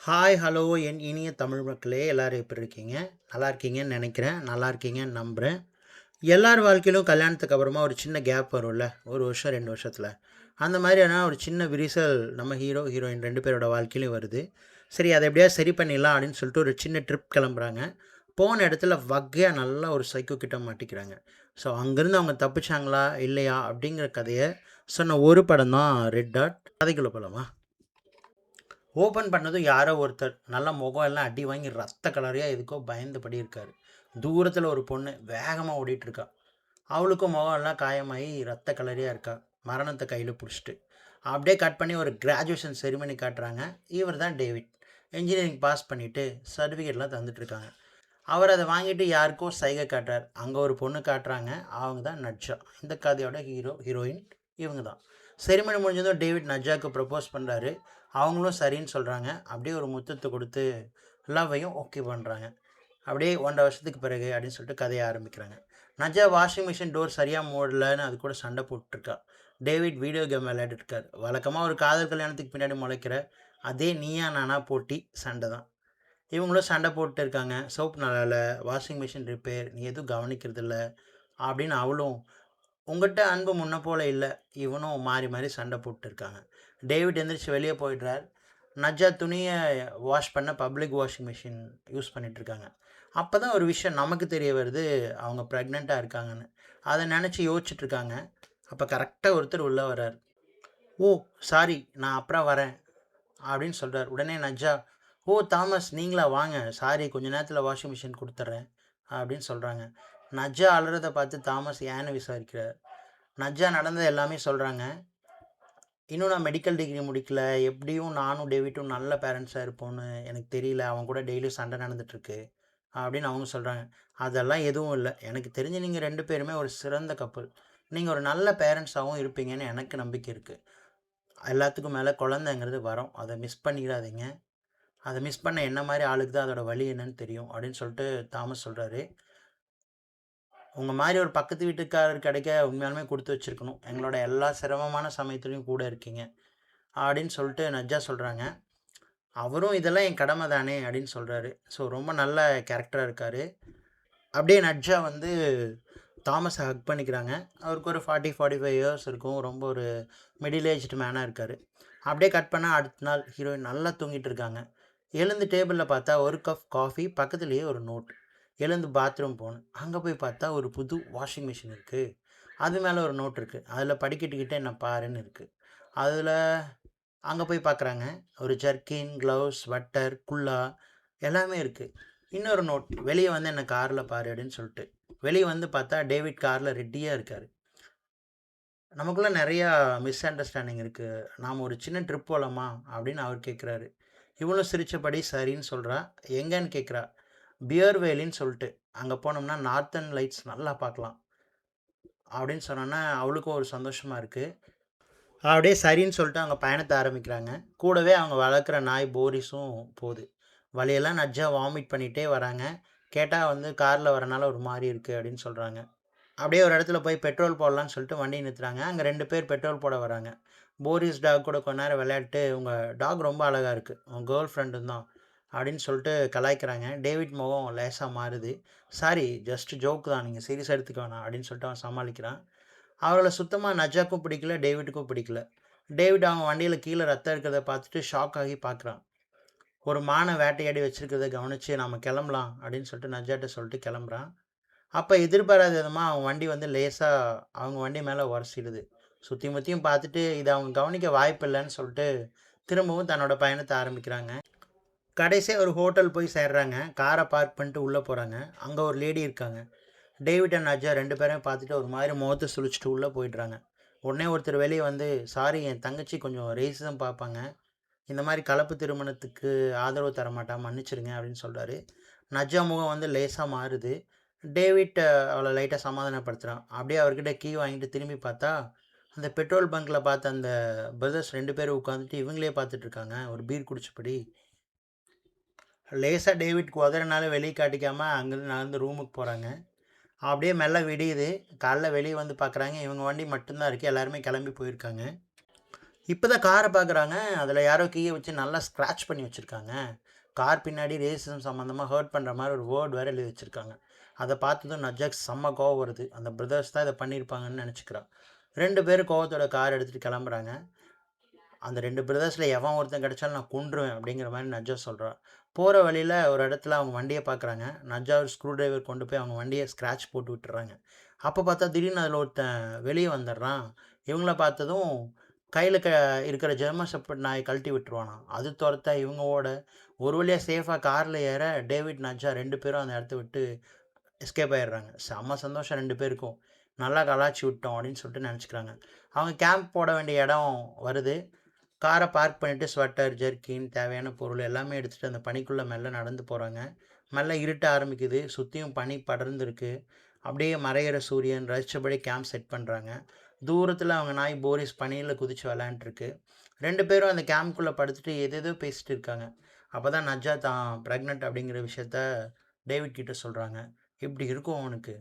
Hi hello என் இனிய தமிழ் மக்களே எல்லாரும் எப்படி இருக்கீங்க? நல்லா இருக்கீங்கன்னு நினைக்கிறேன். நல்லா இருக்கீங்கன்னு நம்புகிறேன். எல்லார் வாழ்க்கையிலும் கல்யாணத்துக்கு அப்புறமா ஒரு சின்ன கேப் வரும்ல, ஒரு வருஷம் 2 வருஷத்தில். அந்த மாதிரியான ஒரு சின்ன விரிசல் நம்ம ஹீரோ ஹீரோயின் 2 பேரோட வாழ்க்கையிலும் வருது. சரி, அதை எப்படியாவது சரி பண்ணிடலாம் அப்படின்னு சொல்லிட்டு ஒரு சின்ன ட்ரிப் கிளம்புறாங்க. போன இடத்துல வகையாக நல்லா ஒரு சைக்கோ கிட்ட மாட்டிக்கிறாங்க. ஸோ அங்கேருந்து அவங்க தப்பிச்சாங்களா இல்லையா அப்படிங்கிற கதையை சொன்ன ஒரு படம் தான் ரெட் டாட். கதைக்குள்ள போகலாமா? ஓப்பன் பண்ணதும் யாரோ ஒருத்தர் நல்ல முகம் எல்லாம் அடி வாங்கி ரத்த கலரையாக எதுக்கோ பயந்தபடி இருக்கார். தூரத்தில் ஒரு பொண்ணு வேகமாக ஓடிட்டுருக்கா. அவளுக்கும் முகம் எல்லாம் காயமாகி ரத்த கலரியாக இருக்கா, மரணத்தை கையில் பிடிச்சிட்டு. அப்படியே கட் பண்ணி ஒரு கிராஜுவேஷன் செரிமனி காட்டுறாங்க. இவர் தான் டேவிட். இன்ஜினியரிங் பாஸ் பண்ணிவிட்டு சர்டிஃபிகேட்லாம் தந்துட்டுருக்காங்க. அவர் அதை வாங்கிட்டு யாருக்கோ சைகை காட்டுறார். அங்கே ஒரு பொண்ணு காட்டுறாங்க. அவங்க தான் நட்ஜா. இந்த கதையோட ஹீரோயின் இவங்க தான். செரிமனி முடிஞ்சதும் டேவிட் நட்ஜாவுக்கு ப்ரப்போஸ் பண்ணுறாரு. அவங்களும் சரின்னு சொல்கிறாங்க. அப்படியே ஒரு முத்தத்தை கொடுத்து லவ்வையும் ஓகே பண்ணுறாங்க. அப்படியே 1.5 வருஷத்துக்கு பிறகு அப்படின்னு சொல்லிட்டு கதையை ஆரம்பிக்கிறாங்க. நஜா வாஷிங் மிஷின் டோர் சரியாக மூடலன்னு அது கூட சண்டை போட்டுருக்கா. டேவிட் வீடியோ கேம் விளையாடிட்டுருக்கார். வழக்கமாக ஒரு காதல் கல்யாணத்துக்கு பின்னாடி முளைக்கிற அதே நீயா நானா போட்டி சண்டை தான். இவங்களும் சண்டை போட்டு இருக்காங்க. சோப் நல்லால, வாஷிங் மிஷின் ரிப்பேர், நீ எதுவும் கவனிக்கிறதில்ல அப்படின்னு அவளும், உங்கள்கிட்ட அன்பு முன்ன போல் இல்லை இவனும் மாறி மாறி சண்டை போட்டுருக்காங்க. டேவிட் எந்திரிச்சு வெளியே போயிடுறார். நஜ்ஜா துணியை வாஷ் பண்ண பப்ளிக் வாஷிங் மிஷின் யூஸ் பண்ணிகிட்ருக்காங்க. அப்போ தான் ஒரு விஷயம் நமக்கு தெரிய வருது, அவங்க ப்ரெக்னெண்ட்டாக இருக்காங்கன்னு. அதை நினச்சி யோசிச்சுட்ருக்காங்க. அப்போ கரெக்டாக ஒருத்தர் உள்ளே வர்றார். ஓ, சாரி, நான் அப்புறம் வரேன் அப்படின்னு சொல்கிறார். உடனே நஜ்ஜா, ஓ தாமஸ் நீங்களா, வாங்க, சாரி கொஞ்ச நேரத்தில் வாஷிங் மிஷின் கொடுத்துட்றேன் அப்படின்னு சொல்கிறாங்க. நஜ்ஜா அழுறதை பார்த்து தாமஸ் ஏன்னு விசாரிக்கிறார். நஜ்ஜா நடந்தது எல்லாமே சொல்கிறாங்க. இன்னும் நான் மெடிக்கல் டிகிரி முடிக்கல, எப்படியும் நானும் டேவிட்டும் நல்ல பேரண்ட்ஸாக இருப்போன்னு எனக்கு தெரியல, அவன் கூட டெய்லியும் சண்டை நடந்துட்டுருக்கு அப்படின்னு அவங்க சொல்கிறாங்க. அதெல்லாம் எதுவும் இல்லை, எனக்கு தெரிஞ்சு நீங்கள் 2 பேருமே ஒரு சிறந்த கப்பல். நீங்கள் ஒரு நல்ல பேரண்ட்ஸாகவும் இருப்பீங்கன்னு எனக்கு நம்பிக்கை இருக்குது. எல்லாத்துக்கும் மேலே குழந்தைங்கிறது வரோம், அதை மிஸ் பண்ணிடாதீங்க. அதை மிஸ் பண்ண என்ன மாதிரி ஆளுக்கு தான் அதோட வழி என்னன்னு தெரியும் அப்படின்னு சொல்லிட்டு தாமஸ் சொல்கிறாரு. உங்கள் மாதிரி ஒரு பக்கத்து வீட்டுக்காரர் கிடைக்க உண்மையாலுமே கொடுத்து வச்சுருக்கணும், எங்களோட எல்லா சிரமமான சமயத்துலையும் கூட இருக்கீங்க அப்படின்னு சொல்லிட்டு நஜ்ஜா சொல்கிறாங்க. அவரும் இதெல்லாம் என் கடமை தானே அப்படின்னு சொல்கிறாரு. ஸோ ரொம்ப நல்ல கேரக்டராக இருக்கார். அப்படியே நஜ்ஜா வந்து தாமஸை ஹக் பண்ணிக்கிறாங்க. அவருக்கு ஒரு 40-45 இயர்ஸ் இருக்கும். ரொம்ப ஒரு மிடில் ஏஜ்டு மேனாக இருக்கார். அப்படியே கட் பண்ணால் அடுத்த நாள் ஹீரோயின் நல்லா தூங்கிட்டு இருக்காங்க. எழுந்து டேபிளில் பார்த்தா ஒரு கப் காஃபி, பக்கத்துலேயே ஒரு நோட். எழுந்து பாத்ரூம் போனேன். அங்கே போய் பார்த்தா ஒரு புது வாஷிங் மிஷின் இருக்குது. அது மேலே ஒரு நோட் இருக்குது. அதில் படிக்கட்டுக்கிட்டே என்ன பாருன்னு இருக்குது. அதில் அங்கே போய் பார்க்குறாங்க. ஒரு ஜர்க்கின், க்ளவுஸ், ஸ்வெட்டர், குல்லா எல்லாமே இருக்குது. இன்னொரு நோட், வெளியே வந்து என்ன காரில் பாரு அப்படின்னு சொல்லிட்டு. வெளியே வந்து பார்த்தா டேவிட் காரில் ரெடியாக இருக்கார். நமக்குள்ளே நிறையா மிஸ் அண்டர்ஸ்டாண்டிங் இருக்குது, நாம் ஒரு சின்ன ட்ரிப் போகலாமா அப்படின்னு அவர் கேட்குறாரு. இவளும் சிரித்தபடி சரின்னு சொல்கிறா. எங்கேன்னு கேட்குறா. பியர் வேலின்னு சொல்லிட்டு, அங்கே போனோம்னா நார்த்தன் லைட்ஸ் நல்லா பார்க்கலாம் அப்படின்னு சொன்னோன்னா அவளுக்கும் ஒரு சந்தோஷமாக இருக்குது. அப்படியே சரின்னு சொல்லிட்டு அவங்க பயணத்தை ஆரம்பிக்கிறாங்க. கூடவே அவங்க வளர்க்குற நாய் போரிஸும் போகுது. வழியெல்லாம் நஜ்ஜா வாமிட் பண்ணிகிட்டே வராங்க. கேட்டால் வந்து காரில் வரனால ஒரு மாதிரி இருக்குது அப்படின்னு சொல்கிறாங்க. அப்படியே ஒரு இடத்துல போய் பெட்ரோல் போடலான்னு சொல்லிட்டு வண்டி நிறுத்துறாங்க. அங்கே 2 பேர் பெட்ரோல் போட வராங்க. போரிஸ் டாக் கூட கொஞ்ச நேரம் விளையாட்டு, உங்கள் டாக் ரொம்ப அழகாக இருக்குது, உங்கள் கேர்ள் ஃப்ரெண்டும் தான் அப்படின்னு சொல்லிட்டு கலாய்க்கிறாங்க. டேவிட் முகம் லேசாக மாறுது. சாரி, ஜஸ்ட் ஜோக் தான், நீங்கள் சீரியஸாக எடுத்துக்க வேணாம் அப்படின்னு சொல்லிட்டு அவன் சமாளிக்கிறான். அவளை சுத்தமாக நஜாக்கும் பிடிக்கல, டேவிட்டுக்கும் பிடிக்கல. டேவிட் அவங்க வண்டியில் கீழே ரத்தம் இருக்கிறத பார்த்துட்டு ஷாக் ஆகி பார்க்குறான். ஒரு மானை வேட்டையாடி வச்சுருக்கிறத கவனித்து நம்ம கிளம்பலாம் அப்படின்னு சொல்லிட்டு நஜாட்ட சொல்லிட்டு கிளம்புறான். அப்போ எதிர்பாராத விதமாக அவன் வண்டி வந்து லேசாக அவங்க வண்டி மேலே உரசிடுது. சுற்றி முற்றியும் பார்த்துட்டு இதை அவங்க கவனிக்க வாய்ப்பு இல்லைன்னு சொல்லிட்டு திரும்பவும் தன்னோட பயணத்தை ஆரம்பிக்கிறாங்க. கடைசியாக ஒரு ஹோட்டல் போய் சேர்றாங்க. காரை பார்க் பண்ணிட்டு உள்ளே போகிறாங்க. அங்கே ஒரு லேடி இருக்காங்க. டேவிட் அண்ட் நஜ்ஜா 2 பேரையும் பார்த்துட்டு ஒரு மாதிரி முகத்தை சுழிச்சிட்டு உள்ளே போயிடுறாங்க. உடனே ஒருத்தர் வெளியே வந்து, சாரி, என் தங்கச்சி கொஞ்சம் ரேசிசம் பார்ப்பாங்க, இந்த மாதிரி கலப்பு திருமணத்துக்கு ஆதரவு தரமாட்டா, மன்னிச்சிருங்க அப்படின்னு சொல்கிறாரு. நஜ்ஜா முகம் வந்து லேசாக மாறுது. டேவிட் அவளை லைட்டாக சமாதானப்படுத்துகிறான். அப்படியே அவர்கிட்ட கீ வாங்கிட்டு திரும்பி பார்த்தா, அந்த பெட்ரோல் பங்க்கில் பார்த்த அந்த பிரதர்ஸ் 2 பேரும் உட்காந்துட்டு இவங்களே பார்த்துட்ருக்காங்க ஒரு பீர் குடிச்சபடி. லேசாக டேவிட் உதறனால வெளியே காட்டிக்காமல் அங்கேருந்து நடந்து ரூமுக்கு போகிறாங்க. அப்படியே மெல்ல விடியுது. காலைல வெளியே வந்து பார்க்குறாங்க, இவங்க வண்டி மட்டும்தான் இருக்குது, எல்லாருமே கிளம்பி போயிருக்காங்க. இப்போ தான் காரை பார்க்குறாங்க. அதில யாரோ கீய வச்சு நல்லா ஸ்க்ராட்ச் பண்ணி வச்சிருக்காங்க. கார் பின்னாடி ரேசிசம் சம்மந்தமா ஹர்ட் பண்ற மாரி ஒரு வேர்ட் வேற எழுதி வச்சிருக்காங்க. அத பார்த்ததும் நஜ்ஜாக்கு செம்ம கோவம் வருது. அந்த பிரதர்ஸ் தான் இத பண்ணியிருப்பாங்கன்னு நெனச்சுக்கிறா. 2 பேரும் கோவத்தோட கார் எடுத்துட்டு கெளம்புறாங்க. அந்த 2 பிரதர்ஸ்ல எவன் ஒருத்தன் கிடைச்சாலும் நான் கொன்றுவேன் அப்படிங்கிற மாரி நஜ்ஜா சொல்றா. போற வழியில ஒரு இடத்துல அவங்க வண்டிய பார்க்குறாங்க. நஜ்ஜா ஒரு ஸ்க்ரூ டிரைவர் கொண்டு போய் அவங்க வண்டிய ஸ்க்ராட்ச் போட்டு விட்டுர்றாங்க. அப்ப பார்த்தா திடீர்னு அதில ஒருத்தன் வெளிய வந்துடுறான். இவங்கள பார்த்ததும் கையில இருக்கிற ஜெர்மன் ஷெப்பர்ட் நாய கழட்டி விட்டுருவானாம். அது தொரத்த இவங்க ஓட ஒரு வழியா சேஃபா கார்ல ஏற டேவிட், நஜ்ஜா 2 பேரும் அந்த இடத்த விட்டு எஸ்கேப் ஆயிடுறாங்க. செம்ம சந்தோஷம் 2 பேருக்கும். நல்லா கலாய்ச்சி விட்டோம் அப்படின்னு சொல்லிட்டு நெனச்சுக்கிறாங்க. அவங்க கேம்ப் போட வேண்டிய இடம் வருது. காரை பார்க் பண்ணிட்டு ஸ்வெட்டர், ஜெர்கின் தேவையான பொருள் எல்லாமே எடுத்துட்டு அந்த பனிக்குள்ள மெல்ல நடந்து போறாங்க. மெல்ல இருட்ட ஆரம்பிக்குது. சுத்தியும் பனி படர்ந்திருக்கு. அப்படியே மறையிற சூரியன் ரசிச்சபடி கேம்ப் செட் பண்றாங்க. தூரத்துல அவங்க நாய் போரிஸ் பனியில குதிச்சு விளையாண்டுருக்கு. 2 பேரும் அந்த கேம்ப்குள்ள படுத்துட்டு ஏதேதோ பேசிட்டு இருக்காங்க. அப்பதான் நஜ்ஜா தான் பிரெக்னன்ட் அப்படிங்கிற விஷயத்த டேவிட் கிட்ட சொல்றாங்க. இப்படி இருக்கும் அவனுக்கு.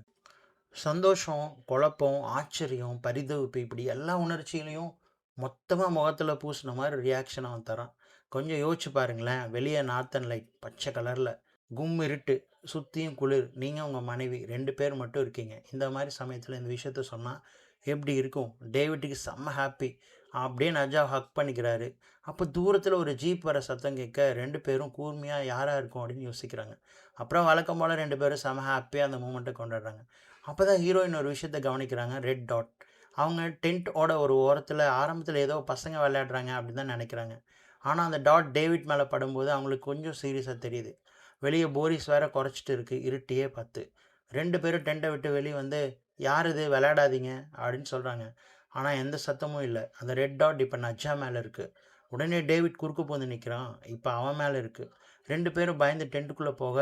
சந்தோஷம், குழப்பம், ஆச்சரியம், பரிதவிப்பு இப்படி எல்லா உணர்ச்சிகளையும் மொத்தமா முகத்துல பூசின மாரி ரியாக்ஷன் அவன் தரான். கொஞ்சம் யோசிச்சு பாருங்களேன். வெளிய நார்த்தன் லைட் பச்சை கலர்ல, கும் இருட்டு, சுத்தியும் குளிர். நீங்க உங்க மனைவி 2 பேர் மட்டும் இருக்கீங்க. இந்த மாரி சமயத்துல இந்த விஷயத்த சொன்னா எப்படி இருக்கும்? டேவிட்டுக்கு செம்ம ஹாப்பி. அப்படியே நஜ்ஜாவ ஹக் பண்ணிக்கிறாரு. அப்ப தூரத்துல ஒரு ஜீப் வர சத்தம் கேட்க 2 பேரும் கூர்மையா யாரா இருக்கும் அப்படின்னு யோசிக்கிறாங்க. அப்புறம் வழக்கம் போல 2 பேரும் செம்ம ஹாப்பியா அந்த மூமெண்ட்ட கொண்டாடுறாங்க. அப்பதான் ஹீரோயின் ஒரு விஷயத்த கவனிக்கிறாங்க. Red dot. அவங்க டென்ட்டோட ஒரு ஓரத்துல ஆரம்பத்துல ஏதோ பசங்க விளையாடுறாங்க அப்படின்னு தான் நெனைக்கிறாங்க. ஆனா அந்த டாட் டேவிட் மேல படும்போது அவங்களுக்கு கொஞ்சம் சீரியஸா தெரியுது. வெளிய போரிஸ் வேற கொறைச்சிட்டு இருக்கு. இருட்டியே 10. 2 பேரும் டென்ட்ட விட்டு வெளிய வந்து, "யார் இது? விளையாடாதீங்க" அப்படின்னு சொல்றாங்க. ஆனா எந்த சத்தமும் இல்ல. அந்த ரெட் டாட் இப்ப நஜ்ஜா மேல இருக்கு. உடனே டேவிட் குறுக்க புகுந்து நிக்கிறான். இப்ப அவன் மேல இருக்கு. 2 பேரும் பயந்து டென்ட்டுக்குள்ள போக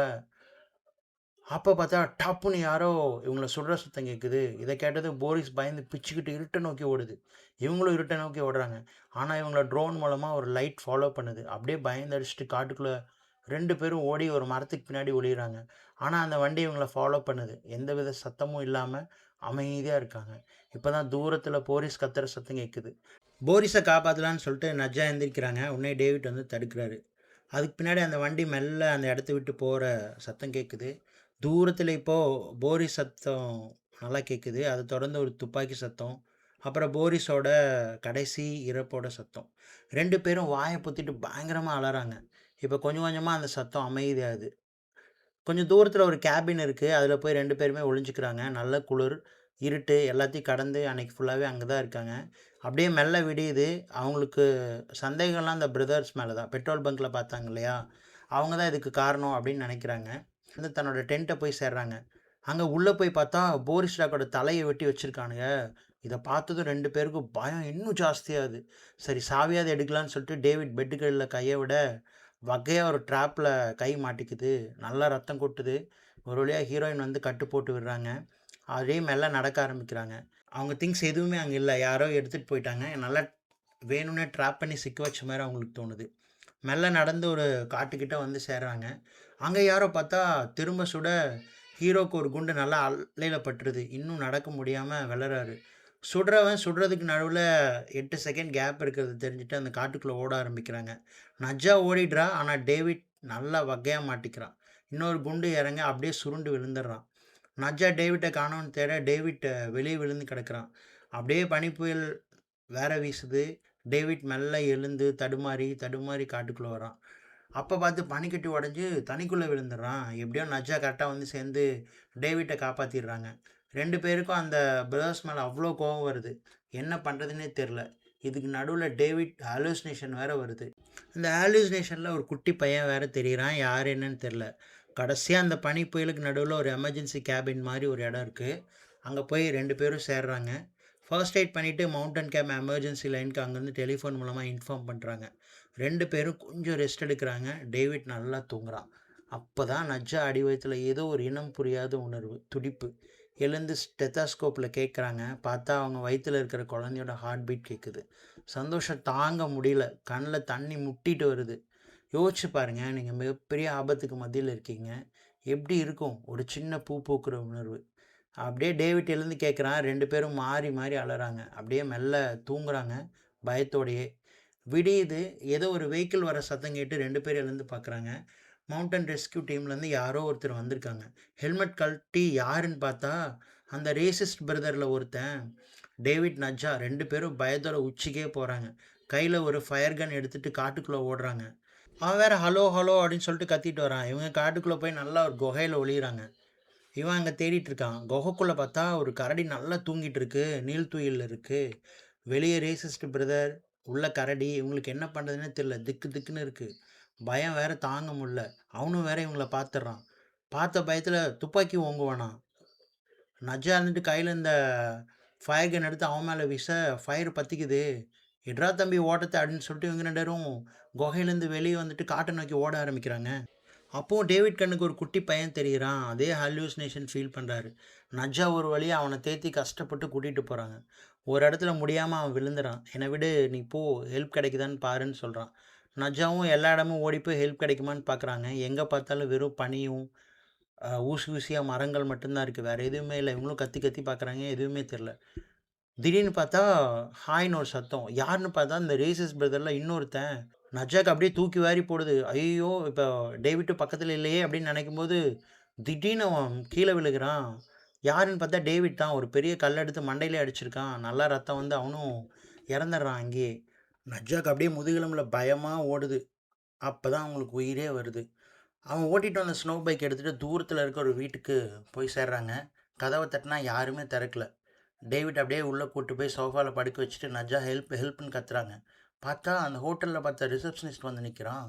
அப்ப பார்த்தா, டப்புன்னு யாரோ இவங்கள சுடுற சத்தம் கேட்குது. இத கேட்டதும் போரிஸ் பயந்து பிச்சுக்கிட்டு இருட்ட நோக்கி ஓடுது. இவங்களும் இருட்ட நோக்கி ஓடுறாங்க. ஆனா, இவங்கள ட்ரோன் மூலமா ஒரு லைட் ஃபாலோ பண்ணுது. அப்படியே பயந்தடிச்சுட்டு காட்டுக்குள்ள 2 பேரும் ஓடி ஒரு மரத்துக்கு பின்னாடி ஒளியுறாங்க. ஆனா, அந்த வண்டி இவங்கள ஃபாலோ பண்ணுது. எந்தவித சத்தமும் இல்லாம அமைதியா இருக்காங்க. இப்பதான் தூரத்துல போரிஸ் கத்துற சத்தம் கேட்குது. போரிஸ காப்பாத்தலான்னு சொல்லிட்டு நஜ்ஜா எந்திரிக்கிறாங்க. உடனே டேவிட் வந்து தடுக்கிறாரு. அதுக்கு பின்னாடி அந்த வண்டி மெல்ல அந்த இடத்த விட்டு போற சத்தம் கேட்குது. தூரத்தில இப்போ போரிஸ் சத்தம் நல்லா கேட்குது. அத தொடர்ந்து ஒரு துப்பாக்கி சத்தம். அப்புறம் போரிஸோட கடைசி இறப்போட சத்தம். 2 பேரும் வாய பொத்திட்டு பயங்கரமா அலறாங்க. இப்ப கொஞ்சம் கொஞ்சமா அந்த சத்தம் அமைதியாகுது. கொஞ்சம் தூரத்தில ஒரு கேபின் இருக்கு. அதில போய் 2 பேருமே ஒளிஞ்சுக்கிறாங்க. நல்ல குளிர், இருட்டு எல்லாத்தையும் கடந்து அன்னைக்கு ஃபுல்லாவே அங்க தான் இருக்காங்க. அப்படியே மெல்ல விடியுது. அவங்களுக்கு சந்தேகம்லாம் அந்த பிரதர்ஸ் மேல தான். பெட்ரோல் பங்க்ல பார்த்தாங்க இல்லையா? அவங்க தான் இதுக்கு காரணம் அப்படின்னு நெனைக்கிறாங்க. வந்து தன்னோட டென்ட்ட போய் சேர்றாங்க. அங்க உள்ள போய் பார்த்தா, போரிஸ் டாக்கோட தலைய வெட்டி வச்சிருக்கானுங்க. இத பார்த்ததும் 2 பேருக்கும் பயம் இன்னும் ஜாஸ்தியாகுது. சரி சாவியாவது எடுக்கலான்னு சொல்லிட்டு டேவிட் பெட்டுக்கடியில கைய விட, வகையா ஒரு ட்ராப்ல கை மாட்டிக்குது. நல்லா ரத்தம் கொட்டுது. ஒரு வழியா ஹீரோயின் வந்து கட்டு போட்டு விடுறாங்க. அப்படியே மெல்ல நடக்க ஆரம்பிக்கிறாங்க. அவங்க திங்ஸ் எதுவுமே அங்க இல்ல. யாரோ எடுத்துட்டு போயிட்டாங்க. நல்லா வேணும்னே ட்ராப் பண்ணி சிக்க வச்ச மாரி அவங்களுக்கு தோணுது. மெல்ல நடந்து ஒரு காட்டுக்கிட்ட வந்து சேர்றாங்க. அங்க யாரோ பார்த்தா திரும்ப சுட ஹீரோக்கு ஒரு குண்டு நல்லா அல்லைல பட்டுருது. இன்னும் நடக்க முடியாம வெளறாரு. சுடுறவன் சுடுறதுக்கு நடுவுல 8 செகண்ட் கேப் இருக்கிறது தெரிஞ்சுட்டு அந்த காட்டுக்குள்ள ஓட ஆரம்பிக்கிறாங்க. நஜ்ஜா ஓடிடுறா. ஆனா டேவிட் நல்லா வகையா மாட்டிக்கிறான். இன்னொரு குண்டு இறங்க அப்படியே சுருண்டு விழுந்துடுறான். நஜ்ஜா டேவிட்ட காணோம்னு தேட டேவிட் வெளிய விழுந்து கிடக்குறான். அப்படியே பனிப்புயல் வேற வீசுது. டேவிட் மெல்ல எழுந்து தடுமாறி, தடுமாறி காட்டுக்குள்ள வரான். அப்ப பார்த்து பனிக்கட்டி உடைஞ்சு தண்ணிக்குள்ள விழுந்துடுறான். எப்படியோ நஜ்ஜா கரெக்ட்டா வந்து சேர்ந்து டேவிட்ட காப்பாத்திடுறாங்க. 2 பேருக்கும் அந்த பிரதர்ஸ் மேல அவ்ளோ கோவம் வருது. என்ன பண்றதுன்னே தெரியல. இதுக்கு நடுவுல டேவிட் ஹாலுசினேஷன் வேற வருது. அந்த ஹாலுசினேஷன்ல ஒரு குட்டி பையன் வேற தெரியிறான். யார் என்னன்னு தெரியல. கடைசியா அந்த பனி புயலுக்கு நடுவுல ஒரு எமர்ஜென்சி கேபின் மாரி ஒரு இடம் இருக்கு. அங்க போய் 2 பேரும் சேர்றாங்க. ஃபர்ஸ்ட் எய்ட் பண்ணிட்டு மவுண்டன் கேம்ப் எமர்ஜென்சி லைனுக்கு அங்கேருந்து டெலிஃபோன் மூலமா இன்ஃபார்ம் பண்றாங்க. 2 பேரும் கொஞ்சம் ரெஸ்ட் எடுக்குறாங்க. டேவிட் நல்லா தூங்குறான். அப்பதான் நஜ்ஜா அடி வயித்துல ஏதோ ஒரு இனம் புரியாத உணர்வு, துடிப்பு. எழுந்து ஸ்டெத்தாஸ்கோப்ல கேட்குறாங்க. பார்த்தா அவங்க வயித்துல இருக்கிற குழந்தையோட ஹார்ட் பீட் கேட்குது. சந்தோஷம் தாங்க முடியல. கண்ல தண்ணி முட்டிட்டு வருது. யோசிச்சு பாருங்க. நீங்க மிகப்பெரிய ஆபத்துக்கு மத்தியில இருக்கீங்க. எப்படி இருக்கும்? ஒரு சின்ன பூ பூக்குற உணர்வு. அப்படியே டேவிட் எழுந்து கேட்குறான். 2 பேரும் மாறி மாறி அழறாங்க. அப்படியே மெல்ல தூங்குறாங்க. பயத்தோடையே. விடியுது. ஏதோ ஒரு வெஹிக்கிள் வர சத்தம் கேட்டு 2 பேர் எழுந்து பார்க்குறாங்க. மவுண்டன் ரெஸ்க்யூ டீம்லேருந்து யாரோ ஒருத்தர் வந்திருக்காங்க. ஹெல்மெட் கழட்டி யாருன்னு பார்த்தா, அந்த ரேசிஸ்ட் பிரதரில் ஒருத்தன் டேவிட் நஜ்ஜா. 2 பேரும் பயத்தோட உச்சிக்கே போகிறாங்க. கையில் ஒரு ஃபயர் கன் எடுத்துகிட்டு காட்டுக்குள்ளே ஓடுறாங்க. அவன் வேறு ஹலோ ஹலோ அப்படின்னு சொல்லிட்டு கத்திட்டு வரான். இவங்க காட்டுக்குள்ளே போய் நல்லா ஒரு குகையில் ஒளியிறாங்க. இவன் அங்கே தேடிட்டு இருக்கான். குகைக்குள்ளே பார்த்தா ஒரு கரடி நல்லா தூங்கிட்டு இருக்கு. நீள்துயிலில் இருக்குது. வெளியே ரேசிஸ்ட் பிரதர், உள்ள கரடி. இவங்களுக்கு என்ன பண்ணுறதுன்னு தெரியல. திக்கு திக்குன்னு இருக்குது. பயம் வேற தாங்க முடியல. அவனும் வேற இவங்கள பார்த்துட்றான். பார்த்த பயத்தில் துப்பாக்கி ஓங்குவானான். நஜ்ஜா இருந்துட்டு கையில் இந்த ஃபயர் கன் எடுத்து அவன் மேலே வீச ஃபயர் பற்றிக்குது. எட்ரா தம்பி ஓட்டத்தை அப்படின்னு சொல்லிட்டு இவங்க 2 பேரும் குகையிலேருந்து வெளியே வந்துட்டு காட்டை நோக்கி ஓட ஆரம்பிக்கிறாங்க. அப்போது டேவிட் கண்ணுக்கு ஒரு குட்டி பையன் தெரிகிறான். அதே ஹால்யூசினேஷன் ஃபீல் பண்ணுறாரு. நஜ்ஜா ஒரு வழியாக அவனை தேத்தி கஷ்டப்பட்டு கூட்டிகிட்டு போகிறாங்க. ஒரு இடத்துல முடியாமல் அவன் விழுந்துறான். என்னை விடு, நீ போ, ஹெல்ப் கிடைக்குதான்னு பாருன்னு சொல்கிறான். நஜ்ஜாவும் எல்லா இடமும் ஓடி போய் ஹெல்ப் கிடைக்குமான்னு பார்க்குறாங்க. எங்கே பார்த்தாலும் வெறும் பனியும் ஊசி ஊசியாக மரங்கள் மட்டும்தான் இருக்குது. வேறு எதுவுமே இல்லை. இவங்களும் கத்தி கத்தி பார்க்குறாங்க. எதுவுமே தெரில. திடீர்னு பார்த்தா ஹாய்னு ஒரு சத்தம். யாருன்னு பார்த்தா இந்த ரேசிஸ் பிரதரில் இன்னொருத்தன். நஜ்ஜாக்கு அப்படியே தூக்கி வாரி போடுது. ஐயோ, இப்போ டேவிட்டு பக்கத்தில் இல்லையே அப்படின்னு நினைக்கும்போது திடீர்னு அவன் கீழே விழுகிறான். யாருன்னு பார்த்தா டேவிட் தான். ஒரு பெரிய கல் எடுத்து மண்டையிலே அடிச்சிருக்கான். நல்லா ரத்தம் வந்து அவனும் இறந்துடுறான் அங்கேயே. நஜ்ஜாக்கு அப்படியே முதுகெலும்பில் பயமாக ஓடுது. அப்போ தான் அவங்களுக்கு உயிரே வருது. அவன் ஓட்டிகிட்டு வந்த ஸ்னோ பைக் எடுத்துகிட்டு தூரத்தில் இருக்க ஒரு வீட்டுக்கு போய் சேர்றாங்க. கதவை தட்டினா யாருமே திறக்கல. டேவிட் அப்படியே உள்ளே கூட்டு போய் சோஃபாவில் படுக்க வச்சுட்டு நஜ்ஜா ஹெல்ப் ஹெல்ப்னு கத்துறாங்க. பார்த்தா அந்த ஹோட்டலில் பார்த்த ரிசப்ஷனிஸ்ட் வந்து நிற்கிறான்.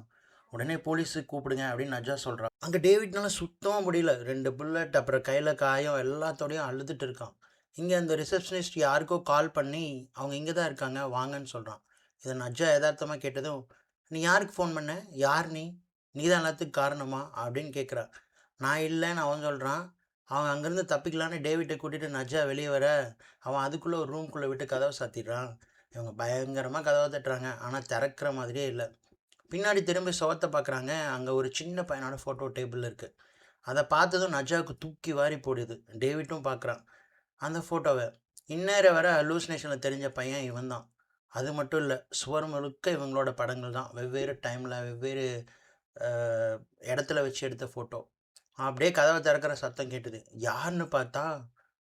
உடனே போலீஸுக்கு கூப்பிடுங்க அப்படின்னு நஜ்ஜா சொல்கிறான். அங்கே டேவிட்னால சுத்தமாக முடியல. 2 புல்லட், அப்புறம் கையில் காயம், எல்லாத்தோடையும் அழுதுட்டு இருக்கான். இங்கே அந்த ரிசப்ஷனிஸ்ட் யாருக்கோ கால் பண்ணி அவங்க இங்கே தான் இருக்காங்க வாங்கன்னு சொல்கிறான். இதை நஜ்ஜா யதார்த்தமாக கேட்டதும், நீ யாருக்கு ஃபோன் பண்ண? யார் நீ? நீ தான் எல்லாத்துக்கும் காரணமா அப்படின்னு கேட்குறான். நான் இல்லைன்னு அவன் சொல்கிறான். அவன் அங்கேருந்து தப்பிக்கலான்னு டேவிட்டை கூட்டிகிட்டு நஜ்ஜா வெளியே வர அவன் அதுக்குள்ளே ஒரு ரூம்குள்ளே விட்டு கதவை சாத்திடுறான். இவங்க பயங்கரமாக கதவை தட்டுறாங்க. ஆனால் திறக்கிற மாதிரியே இல்லை. பின்னாடி திரும்பி சுவத்தை பார்க்குறாங்க. அங்கே ஒரு சின்ன பையனோட ஃபோட்டோ டேபிள் இருக்குது. அதை பார்த்ததும் நஜ்ஜாவுக்கு தூக்கி வாரி போடுது. டேவிட்டும் பார்க்குறான் அந்த ஃபோட்டோவை. இந்நேரம் வர ஹலூசினேஷனில் தெரிஞ்ச பையன் இவன் தான். அது மட்டும் இல்லை, சுவர் முழுக்க இவங்களோட படங்கள் தான். வெவ்வேறு டைமில் வெவ்வேறு இடத்துல வச்சு எடுத்த ஃபோட்டோ. அப்படியே கதவை திறக்கிற சத்தம் கேட்டுது. யாருன்னு பார்த்தா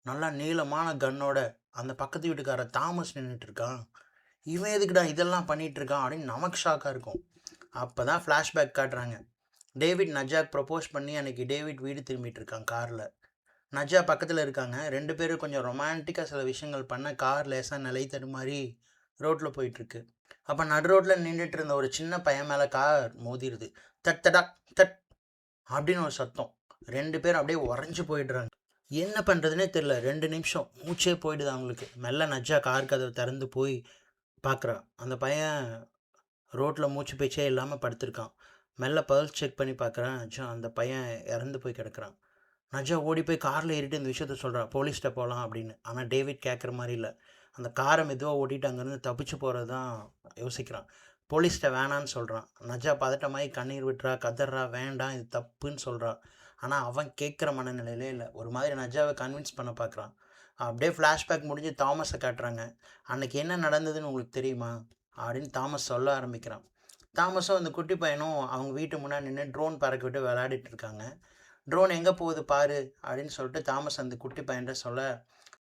நல்லா நீளமான கன்னோட அந்த பக்கத்து வீட்டுக்கார தாமஸ் நின்றுட்டு இருக்கான். இவன் எதுக்குடா இதெல்லாம் பண்ணிகிட்டு இருக்கான் அப்படின்னு நமக்கு ஷாக்காக இருக்கும். அப்போ தான் ஃப்ளாஷ்பேக் காட்டுறாங்க. டேவிட் நஜ்ஜாக்கு ப்ரப்போஸ் பண்ணி அன்றைக்கி டேவிட் வீடு திரும்பிட்டு இருக்கான் காரில். நஜ்ஜா பக்கத்தில் இருக்காங்க. 2 பேரும் கொஞ்சம் ரொமான்டிக்காக சில விஷயங்கள் பண்ண கார் லேசாக நிலை தடுமாறி ரோட்டில் போயிட்டுருக்கு. அப்போ நடு ரோட்டில் நின்றுட்டு இருந்த ஒரு சின்ன பையன் மேலே கார் மோதிருது. தட் தடா தட் அப்படின்னு ஒரு சத்தம். 2 பேரும் அப்படியே உறைஞ்சி போயிடுறாங்க. என்ன பண்ணுறதுனே தெரில. 2 நிமிஷம் மூச்சே போயிடுது அவங்களுக்கு. மெல்ல நஜ்ஜா கார் கதவை திறந்து போய் பார்க்குறான். அந்த பையன் ரோட்டில் மூச்சு பேச்சே இல்லாமல் படுத்திருக்கான். மெல்ல பல்ஸ் செக் பண்ணி பார்க்குறான். நஜ்ஜா அந்த பையன் இறந்து போய் கிடக்குறான். நஜ்ஜா ஓடி போய் காரில் ஏறிட்டு இந்த விஷயத்த சொல்கிறான். போலீஸ்கிட்ட போகலாம் அப்படின்னு. ஆனால் டேவிட் கேட்குற மாதிரி இல்லை. அந்த காரை மெதுவாக ஓட்டிட்டு அங்கேருந்து தப்பிச்சு போகிறது தான் யோசிக்கிறான். போலீஸ்கிட்ட வேணான்னு சொல்கிறான். நஜ்ஜா பதட்டமாகி கண்ணீர் விட்டுறா, கதறா, வேண்டாம் இது தப்புன்னு சொல்கிறான். ஆனால் அவன் கேட்குற மனநிலையிலே இல்லை. ஒரு மாதிரி நஜ்ஜாவை கன்வின்ஸ் பண்ண பார்க்குறான். அப்படியே ஃப்ளாஷ்பேக் முடிஞ்சு தாமஸை காட்டுறாங்க. அன்றைக்கி என்ன நடந்ததுன்னு உங்களுக்கு தெரியுமா அப்படின்னு தாமஸ் சொல்ல ஆரம்பிக்கிறான். தாமஸும் அந்த குட்டி பையனும் அவங்க வீட்டு முன்னாடி நின்று ட்ரோன் பறக்க விட்டு விளையாடிட்டு இருக்காங்க. ட்ரோன் எங்கே போகுது பாரு அப்படின்னு சொல்லிட்டு தாமஸ் அந்த குட்டி பையன்கிட்ட சொல்ல,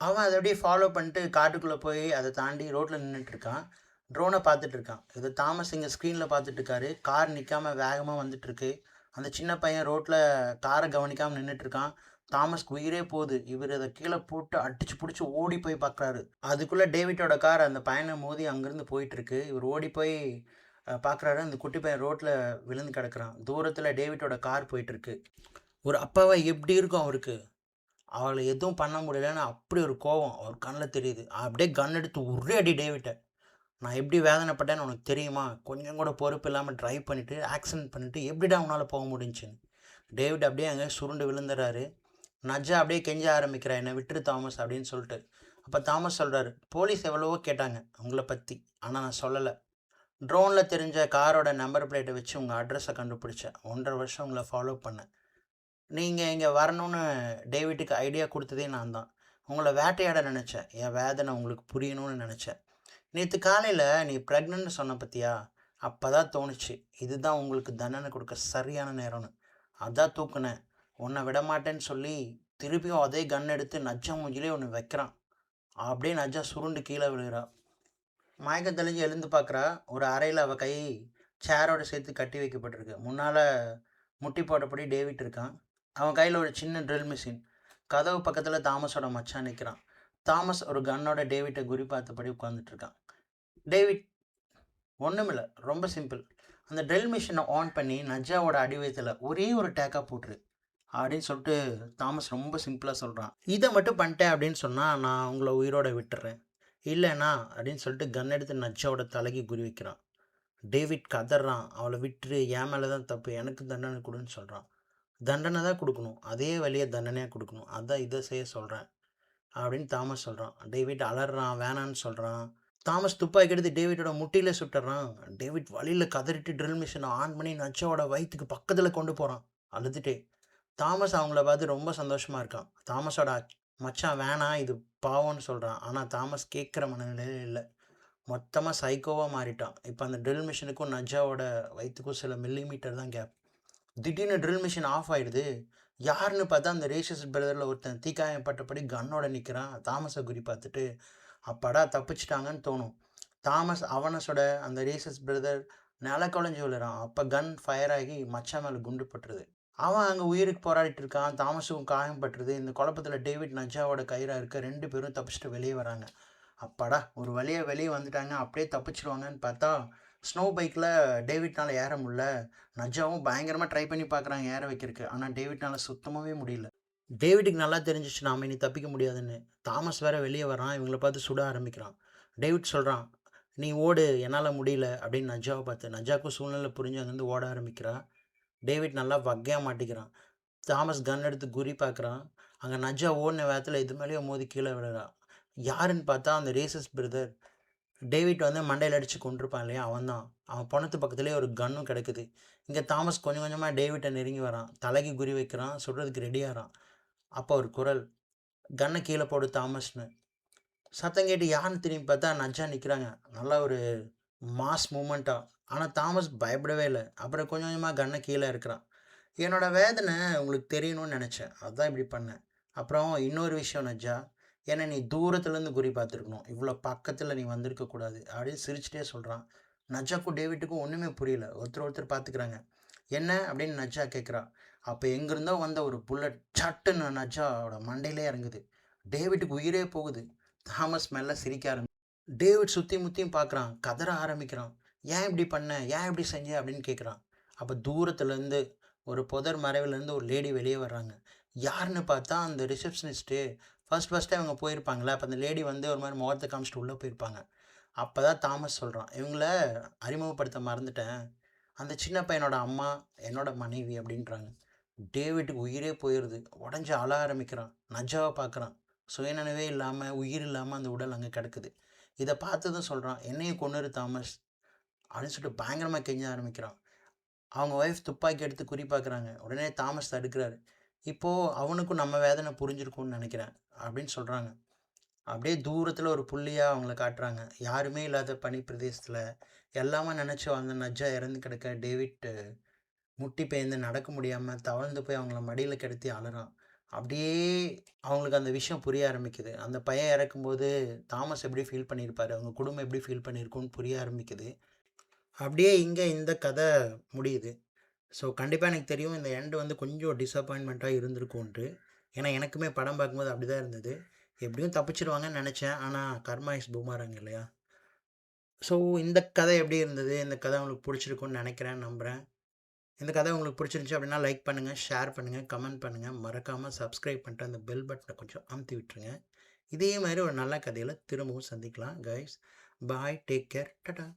அவன் அதை அப்படியே ஃபாலோ பண்ணிட்டு காட்டுக்குள்ளே போய் அதை தாண்டி ரோட்டில் நின்றுட்டுருக்கான். ட்ரோனை பார்த்துட்டு இருக்கான். இது தாமஸ் இங்கே ஸ்க்ரீனில் பார்த்துட்டு இருக்காரு. கார் நிற்காமல் வேகமாக வந்துட்டுருக்கு. அந்த சின்ன பையன் ரோட்டில் காரை கவனிக்காமல் நின்றுட்டுருக்கான். தாமஸ்க்கு உயிரே போகுது. இவர் அதை கீழே போட்டு அடிச்சு பிடிச்சி ஓடி போய் பார்க்குறாரு. அதுக்குள்ளே டேவிட்டோட கார் அந்த பையனை மோதி அங்கேருந்து போயிட்டுருக்கு. இவர் ஓடி போய் பார்க்குறாரு. அந்த குட்டி பையன் ரோட்டில் விழுந்து கிடக்குறான். தூரத்தில் டேவிட்டோட கார் போயிட்டுருக்கு. ஒரு அப்பாவை எப்படி இருக்கும் அவருக்கு. அவளை எதுவும் பண்ண முடியலன்னு அப்படி ஒரு கோவம் அவர் கண்ணில் தெரியுது. அப்படியே கன் எடுத்து ஒரே அடி டேவிட்டை. நான் எப்படி வேதனைப்பட்டேன்னு உனக்கு தெரியுமா? கொஞ்சம் கூட பொறுப்பு இல்லாமல் ட்ரைவ் பண்ணிவிட்டு ஆக்சிடென்ட் பண்ணிவிட்டு எப்படிடா அவனால் போக முடிஞ்சுன்னு. டேவிட் அப்படியே அங்கே சுருண்டு விழுந்துறாரு. நஜ்ஜா அப்படியே கெஞ்ச ஆரம்பிக்கிறா, என்னை விட்டுரு தாமஸ் அப்படின்னு சொல்லிட்டு. அப்போ தாமஸ் சொல்கிறாரு, போலீஸ் எவ்வளவோ கேட்டாங்க உங்களை பற்றி, ஆனால் நான் சொல்லலை. ட்ரோனில் தெரிஞ்ச காரோட நம்பர் பிளேட்டை வச்சு உங்கள் அட்ரஸை கண்டுபிடிச்சேன். 1.5 வருஷம் உங்களை ஃபாலோ பண்ணேன். நீங்கள் இங்கே வரணும்னு டேவிட்டுக்கு ஐடியா கொடுத்ததே நான் தான். உங்களை வேட்டையாட நினச்சேன். என் வேதனை உங்களுக்கு புரியணும்னு நினச்சேன். நேற்று காலையில் நீ ப்ரெக்னென்ட்னு சொன்ன பத்தியா, அப்போ தான் தோணுச்சு இதுதான் உங்களுக்கு தண்டனை கொடுக்க சரியான நேரம்னு. அதான் தூக்குனேன். உன்னை விட மாட்டேன்னு சொல்லி திருப்பியும் அதே கன் எடுத்து நஜ்ஜா மூஞ்சிலே ஒன்று வைக்கிறான். அப்படியே நஜ்ஜா சுருண்டு கீழே விழுகிறா. மயக்கம் தெளிஞ்சு எழுந்து பார்க்குறா. ஒரு அறையில் அவள் கை சேரோட சேர்த்து கட்டி வைக்கப்பட்டிருக்கு. முன்னால் முட்டி போட்டபடி டேவிட் இருக்கான். அவன் கையில் ஒரு சின்ன ட்ரில் மிஷின். கதவு பக்கத்தில் தாமஸோட மச்சான் நிற்கிறான். தாமஸ் ஒரு கன்னோட டேவிட்டை குறி பார்த்தபடி உட்காந்துட்டு இருக்கான். டேவிட் ஒன்றுமில்ல, ரொம்ப சிம்பிள். அந்த ட்ரில் மிஷினை ஆன் பண்ணி நஜ்ஜாவோட அடிவயத்தில் ஒரே ஒரு டேக்காக போட்டுரு அப்படின்னு சொல்லிட்டு தாமஸ் ரொம்ப சிம்பிளாக சொல்கிறான். இதை மட்டும் பண்ணிட்டேன் அப்படின்னு சொன்னால் நான் உங்களை உயிரோட விட்டுறேன், இல்லைண்ணா அப்படின்னு சொல்லிட்டு கன் எடுத்து நஜ்ஜாவோட தலைக்கு குறி வைக்கிறான். டேவிட் கதறான். அவளை விட்டுரு, என் மேலே தான் தப்பு, எனக்கு தண்டனை கொடுன்னு சொல்கிறான். தண்டனை தான் கொடுக்கணும், அதே வழியை தண்டனையாக கொடுக்கணும், அதான் இதை செய்ய சொல்கிறேன் அப்படின்னு தாமஸ் சொல்கிறான். டேவிட் அலறான், வேணான்னு சொல்கிறான். தாமஸ் துப்பாக்கி எடுத்து டேவிட்டோட முட்டியில் சுட்டுறான். டேவிட் வழியில் கதறிட்டு ட்ரில் மிஷினை ஆன் பண்ணி நச்சாவோட வயிற்றுக்கு பக்கத்தில் கொண்டு போகிறான் அழுதுட்டே. தாமஸ் அவங்கள பார்த்து ரொம்ப சந்தோஷமாக இருக்கான். தாமஸோட மச்சான் வேணாம், இது பாவம்னு சொல்கிறான். ஆனால் தாமஸ் கேட்குற மனநிலையில் இல்லை. மொத்தமாக சைக்கோவாக மாறிட்டான். இப்போ அந்த ட்ரில் மிஷினுக்கும் நஜ்ஜாவோட வயிற்றுக்கும் சில மில்லிமீட்டர் தான் கேப். திடீர்னு ட்ரில் மிஷின் ஆஃப் ஆகிடுது. யாருன்னு பார்த்தா அந்த ரேஷஸ் பிரதரில் ஒருத்தன் தீக்காயப்பட்டபடி கன்னோட நிற்கிறான். தாமஸை குறி பார்த்துட்டு அப்பாடா தப்பிச்சிட்டாங்கன்னு தோணும். தாமஸ் அவனஸோட அந்த ரேசஸ் பிரதர் நில குழஞ்சி விழுறான். அப்போ கன் ஃபயர் ஆகி மச்சான் மேலே குண்டு பட்டுருது. அவன் அங்கே உயிருக்கு போராடிட்டு இருக்கான். தாமஸுக்கும் காயம் பட்டுருது. இந்த குழப்பத்தில் டேவிட் நஜ்ஜாவோட கயிறாக இருக்க 2 பேரும் தப்பிச்சுட்டு வெளியே வராங்க. அப்பாடா ஒரு வழியாக வெளியே வந்துட்டாங்க, அப்படியே தப்பிச்சிடுவாங்கன்னு பார்த்தா ஸ்னோ பைக்கில் டேவிட்னால் ஏற முடியல. நஜ்ஜாவும் பயங்கரமாக ட்ரை பண்ணி பார்க்குறாங்க ஏற வைக்கிறதுக்கு. ஆனால் டேவிட்னால் சுத்தமாகவே முடியல. டேவிட்டுக்கு நல்லா தெரிஞ்சிச்சு நாம இனி தப்பிக்க முடியாதுன்னு. தாமஸ் வேற வெளியே வரான். இவங்கள பார்த்து சுட ஆரம்பிக்கிறான். டேவிட் சொல்கிறான், நீ ஓடு, என்னால் முடியல அப்படின்னு நஜ்ஜாவை பார்த்து. நஜ்ஜாவுக்கும் சூழ்நிலை புரிஞ்சு அங்கேருந்து ஓட ஆரம்பிக்கிறான். டேவிட் நல்லா வகையாக மாட்டிக்கிறான். தாமஸ் கன் எடுத்து குறி பார்க்குறான். அங்கே நஜ்ஜா ஓடின வேகத்தில் இது மேலேயே மோதி கீழே விழுறான். யாருன்னு பார்த்தா அந்த ரேசஸ் பிரதர். டேவிட் வந்து மண்டையில் அடித்து கொண்டிருப்பான் இல்லையா, அவன் தான். அவன் பணத்து பக்கத்துலேயே ஒரு கன்னும் கிடக்குது. இங்கே தாமஸ் கொஞ்சம் கொஞ்சமாக டேவிட்டை நெருங்கி வரான். தலைக்கு குறி வைக்கிறான், சுடுறதுக்கு ரெடியாகிறான். அப்போ ஒரு குரல், கன்னை கீழே போடு தாமஸ்னு. சத்தம் கேட்டு யாருன்னு திரும்பி பார்த்தா நஜ்ஜா நிற்கிறாங்க. நல்லா ஒரு மாஸ் மூமெண்ட்டாக. ஆனால் தாமஸ் பயப்படவே இல்லை. அப்புறம் கொஞ்சம் கொஞ்சமாக கன்னை கீழே இருக்கிறான். என்னோட வேதனை உங்களுக்கு தெரியணும்னு நினச்சேன், அதுதான் இப்படி பண்ணேன். அப்புறம் இன்னொரு விஷயம் நஜ்ஜா, ஏன்னா நீ தூரத்துலேருந்து குறி பார்த்துருக்கணும், இவ்வளோ பக்கத்தில் நீ வந்திருக்கக்கூடாது அப்படின்னு சிரிச்சிட்டே சொல்கிறான். நஜ்ஜாக்கும் டேவிட்டுக்கும் ஒன்றுமே புரியல. ஒருத்தர் பார்த்துக்கிறாங்க. என்ன அப்படின்னு நஜ்ஜா கேட்குறா. அப்போ எங்கேருந்தோ வந்த ஒரு புல்லட் சட்டுன்னு நஜ்ஜாவோட மண்டையிலே இறங்குது. டேவிட்டுக்கு உயிரே போகுது. தாமஸ் மேலே சிரிக்க ஆரம்பி. டேவிட் சுற்றி முற்றியும் பார்க்குறான், கதற ஆரம்பிக்கிறான். ஏன் இப்படி பண்ண, ஏன் இப்படி செஞ்ச அப்படின்னு கேட்குறான். அப்போ தூரத்துலேருந்து ஒரு புதர் மறைவிலேருந்து ஒரு லேடி வெளியே வர்றாங்க. யாருன்னு பார்த்தா அந்த ரிசப்ஷனிஸ்ட்டு. ஃபஸ்ட்டு அவங்க போயிருப்பாங்களே, அப்போ அந்த லேடி வந்து ஒரு மாதிரி முகத்தை காமிச்சிட்டு உள்ளே போயிருப்பாங்க. அப்போ தான் தாமஸ் சொல்கிறான், இவங்கள அறிமுகப்படுத்த மறந்துட்டேன், அந்த சின்ன பையனோட அம்மா என்னோட மனைவி அப்படின்றாங்க. டேவிட்டுக்கு உயிரே போயிடுது. உடஞ்சி அழ ஆரம்பிக்கிறான். நஜ்ஜாவை பார்க்குறான். சுயநினைவே இல்லாமல் உயிர் இல்லாமல் அந்த உடல் அங்கே கிடக்குது. இதை பார்த்ததும் சொல்கிறான், என்னையும் கொன்னுரு தாமஸ் அப்படின்னு சொல்லிட்டு பயங்கரமாக கெஞ்ச ஆரம்பிக்கிறான். அவங்க ஒய்ஃப் துப்பாக்கி எடுத்து குறி பார்க்குறாங்க. உடனே தாமஸ் தடுக்கிறாரு. இப்போது அவனுக்கும் நம்ம வேதனை புரிஞ்சிருக்கும்னு நினைக்கிறேன் அப்படின்னு சொல்கிறாங்க. அப்படியே தூரத்தில் ஒரு புள்ளியாக அவங்கள காட்டுறாங்க. யாருமே இல்லாத பனி பிரதேசத்தில் எல்லாமே நினச்சி வாழ்ந்த நஜ்ஜா இறந்து கிடக்க டேவிட் முட்டி பெயர்ந்து நடக்க முடியாமல் தவழ்ந்து போய் அவங்கள மடியில் கிடத்தி அழுறான். அப்படியே அவங்களுக்கு அந்த விஷயம் புரிய ஆரம்பிக்குது. அந்த பையன் இறக்கும்போது தாமஸ் எப்படி ஃபீல் பண்ணியிருப்பார், அவங்க குடும்பம் எப்படி ஃபீல் பண்ணியிருக்குன்னு புரிய ஆரம்பிக்குது. அப்படியே இங்கே இந்த கதை முடியுது. ஸோ கண்டிப்பாக எனக்கு தெரியும் இந்த எண்டு வந்து கொஞ்சம் டிசப்பாயின்மெண்ட்டாக இருந்திருக்கும்ன்ட்டு. ஏன்னா எனக்குமே படம் பார்க்கும்போது அப்படி தான் இருந்தது. எப்படியும் தப்பிச்சிடுவாங்கன்னு நினச்சேன். ஆனால் கர்மா இஸ் பூமராங் இல்லையா. ஸோ இந்த கதை எப்படி இருந்தது, இந்த கதை உங்களுக்கு பிடிச்சிருக்குன்னு நினைக்கிறேன், நம்புகிறேன். இந்த கதை உங்களுக்கு பிடிச்சிருந்துச்சி அப்படின்னா லைக் பண்ணுங்கள், ஷேர் பண்ணுங்கள், கமெண்ட் பண்ணுங்கள். மறக்காமல் சப்ஸ்கிரைப் பண்ணிட்டு அந்த பெல் பட்டனை கொஞ்சம் அமுத்தி விட்டுருங்க. இதே மாதிரி ஒரு நல்ல கதையில் திரும்பவும் சந்திக்கலாம் கைஸ். பாய், டேக் கேர், டாடா.